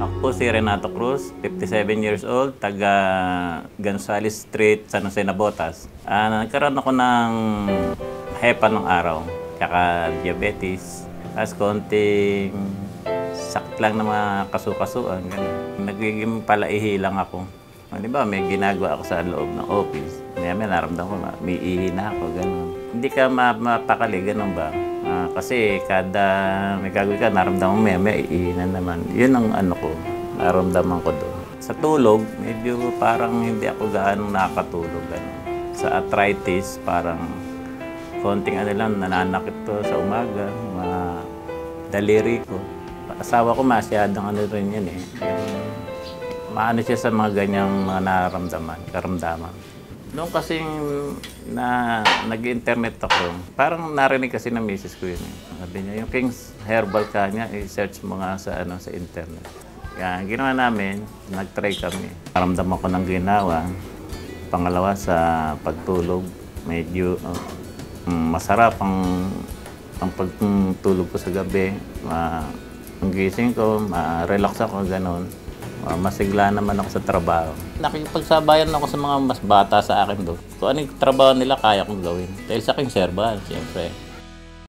Ako po si Renato Cruz, 57 years old, taga Gonzales Street, San Jose, Nabotas. Nagkaroon ako ng hepa ng araw, tsaka diabetes, tapos konting sakit lang ng mga kasukasuan, gano'n. Nagiging palaihi lang ako. Di ba, may ginagawa ako sa loob ng office. May naramdaman ko, may ihi na ako, gano'n. Hindi ka mapakali, gano'n ba? Kasi kada may gagawin ka, naramdaman mo may ihi na naman. Yun ang ano ko, naramdaman ko doon. Sa tulog, medyo parang hindi ako gaano nakakatulog. Gano'n. Sa arthritis, parang konting ano lang, nananakit to sa umaga, mga daliri ko. Asawa ko masyadong ano rin yan eh. Maano siya sa mga ganyang mga karamdaman. Noong kasing nag-internet ako, parang narinig kasi ng misis ko yun. Sabi niya, yung King's Herbal ka niya, i-search mo nga sa internet. Yan, ginawa namin, nag-try kami. Naramdaman ko ng ginawa. Pangalawa, sa pagtulog, medyo masarap ang pagtulog ko sa gabi. Ang gising ko, ma-relax ako, gano'n. Masigla naman ako sa trabaho. Nakikipagsabayan ako sa mga mas bata sa akin doon. Kung anong trabaho nila, kaya kong gawin. Dahil sa akin, serba, siyempre.